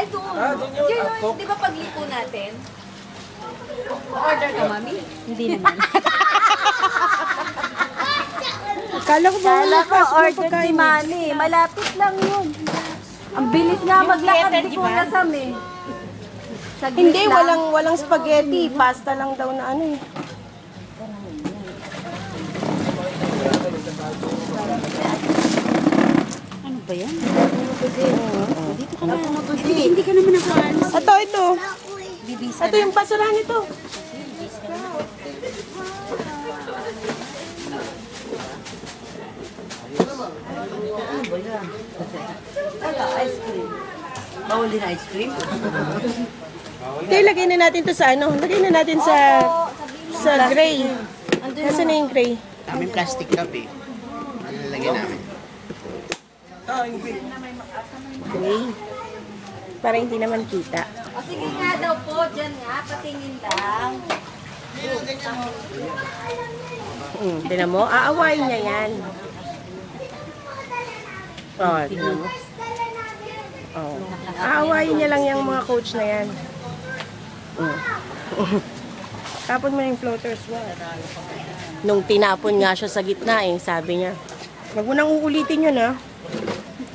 Ay, doon. Yun, di ba pagliko natin? Order ka, mami? Hindi naman. Kala ko order si Mami. Malapit lang yun. Ang bilis nga maglakad, di ko nasam eh. Hindi, walang spaghetti. Pasta lang daw na ano eh. Ano ba yan? Dito ka na. Hindi ka naman nakaalis. Ito. Ito yung basurahan nito. Ice cream. Bawal din ice cream? Hindi, lagay na natin to sa ano. Lagay na natin sa gray. Nasaan na yung gray? Kami plastic cup eh. Ano lalagyan namin? Gray. Para hindi naman kita. O sige nga daw po, dyan nga, patingin lang. Tinan mo, aawain niya yan. Oh, tinan mo. Oh. Aawain niya lang yung mga coach na yan. Tapon mo yung floaters mo. Nung tinapon nga siya sa gitna eh, sabi niya, wag mo nang uulitin yun ha.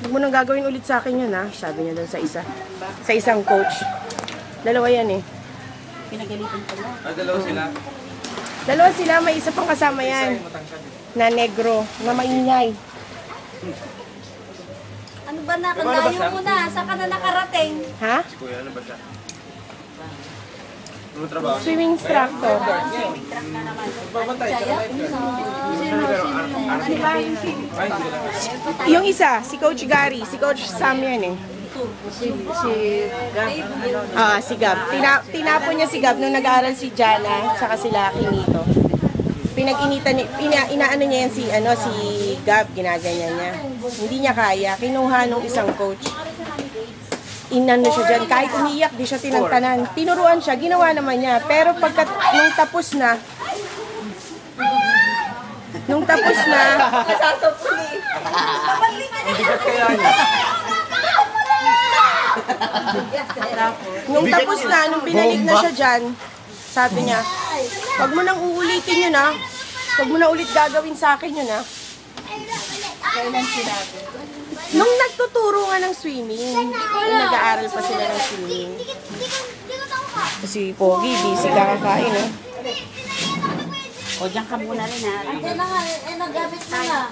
Wag mo nang gagawin ulit sa akin yun ha. Sabi niya doon sa isa. Sa isang coach. Dalawa yan eh. Pinagalitan ko na. Dalawa sila. Dalawa sila, may isa pang kasama yan. Na negro, na maingay. Ano ba na? Kandayo mo na. Saan ka na nakarating? Ha? Si Kuya, ano ba siya? Ano trabaho? Swimming instructor. Yung isa, si Coach Gary, si Coach Sam yan eh. Si Gab. Tinapon niya si Gab nung nag-aaral si Jana, saka sila Kinito. Pinag-initan inaano niya yan si Gab, ginaganyan niya. Hindi niya kaya, kinuha nung isang coach. Inano siya dyan, kahit umiyak, di siya tinantanan. Tinuruan siya, ginawa naman niya. Pero pagkat nung tapos na, nung tapos na, nung binalik na siya dyan, sabi niya, wag mo nang uulitin yun ha. Wag mo na ulit gagawin sa akin yun ha. Kailan sinabi? Nung nagtuturo nga ng swimming, nung nag-aaral pa sila ng swimming. Kasi Pogi, busy kakakain eh. O, dyan ka muna rin ha. Andiyan na nga, nagamit mo na.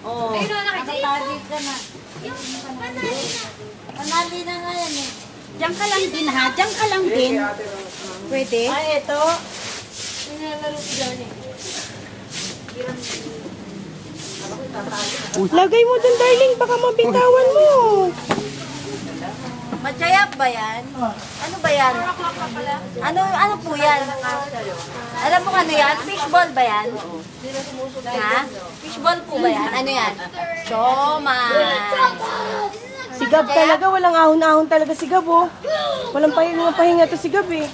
Oo. Ayun na, nakatali ka na. Panali na nga yan eh. Diyan ka lang din ha. Diyan ka lang din. Pwede? Ay, ito. Pinalaro ko dyan eh. Lagay mo dun, darling, baka mabitawan mo. Matyayak ba yan? Ano ba yan? Ano po yan? Alam mo ano yan? Fishball ba yan? Ha? Fishball po ba yan? Ano yan? Siomay. Si Gab talaga, walang ahon-ahon talaga si Gab oh. Walang pahinga to si Gab eh.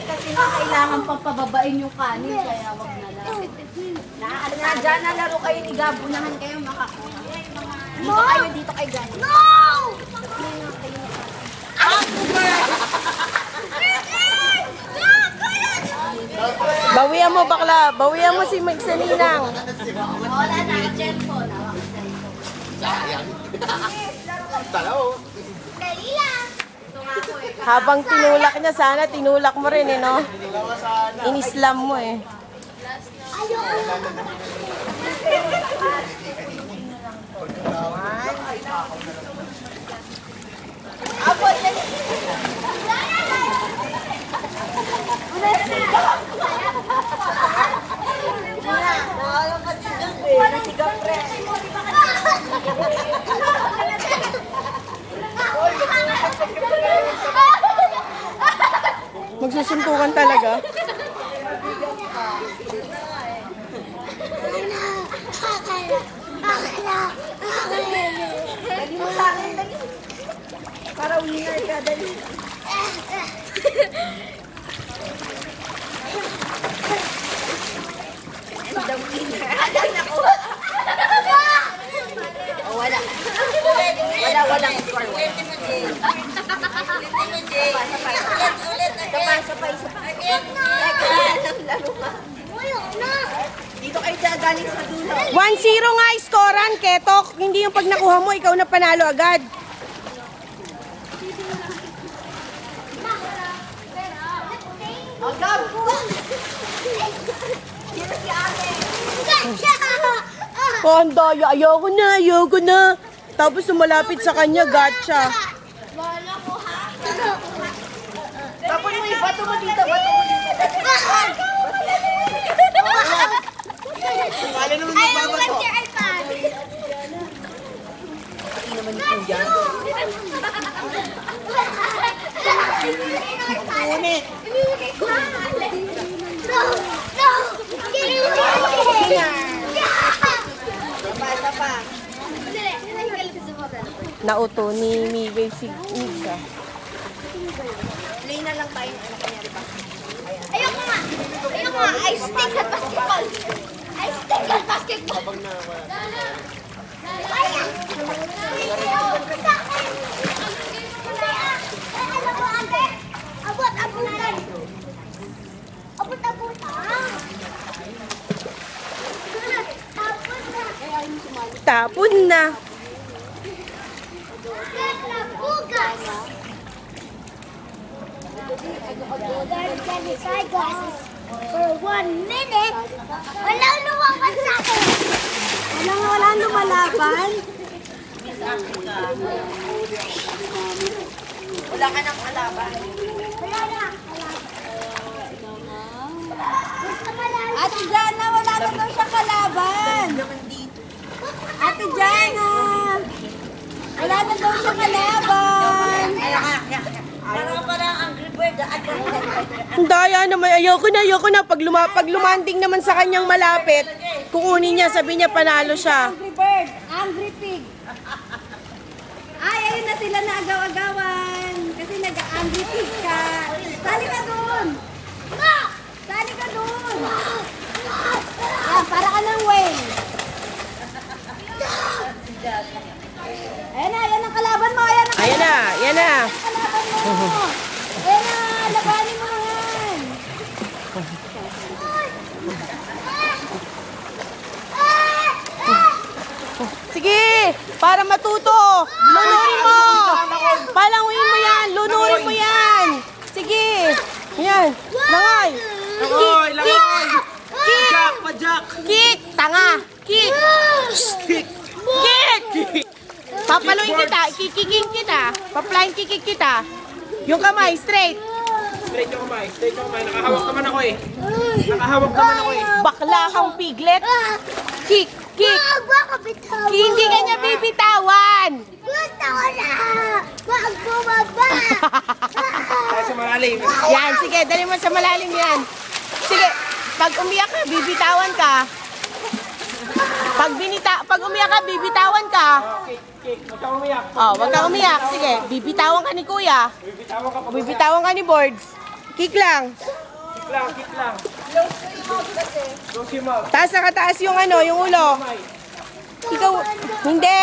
Kasi na kailangan pang pababain yung kanin, kaya wag na lang. Dyan na laro kayo ni Gab, unahan kayo makakuha. Dito kayo, dito kayo dyan. No! Bawian mo bakla, bawian mo si Magsaninang. Wala na, cellphone. Habang tinulak niya, sana tinulak mo rin eh no? In-Islam mo eh. Magsusuntukan talaga. Dali mo sa akin, dali. Para winner ka, dali. And the winner. Oh, wala. Walang score. 0-0 nga scorean, Ketok. Hindi yung pag nakuha mo, ikaw na panalo agad. Oh, ang daya. Ayoko na. Tapos sumalapit sa kanya, gotcha. Tapos mo ibato mo dito, bato mo dito. Wala naman yung babato. Unit. Nauto ni Miguel si Misa. Play na lang tayong ano kanya, di ba? Ayoko nga. I stick at basketball. Tapon na. For 1 minute, walang lumaban sa akin. Walang lumalaban. Wala ka nang kalaban. Wala na. Ate Jana, wala na daw siya kalaban. Ate Jana, wala na daw siya kalaban. Parang Angry Bird. Ang daya naman. Ayoko na. Pag lumanding naman sa kanyang malapit, kukunin niya, sabi niya panalo siya. Angry Bird, Angry Pig. Ay, ayun na sila na agaw-agawan. Kasi nag-Angry Pig ka. Sali ka doon. Sali ka doon. Yan, para ka ng Wayne. Ayan ang kalaban mo. Ayan ang Ayan na. kalaban mo. Ayan na, labanin mo yan. Sige, para matuto. Lunurin mo. Palanguin mo yan. Lunurin mo yan. Sige. Yan. Langay. Kick. Tanga. Kick. Papaluin kita. Kikikin kita. Paplain kikik kita. Yung kamay, straight. Straight yung kamay. Nakahawak naman ako eh. Bakla kang piglet. Kick. Hindi ka niya bibitawan. Gusto ko na! Wag bumaba! Tayo sa malalim. Yan, sige, dali mo sa malalim yan. Sige, pag umiyak ka, bibitawan ka. Pag umiyak ka, bibitawan ka. Kick. Huwag kang umiyak. Oh, wag kang umiyak. Sige, bibitawan ka ni Kuya. Bibitawan ka ni Boards. Kick lang. Kick lang. Close your mouth. Taas na kataas yung yung ulo. Ikaw, hindi.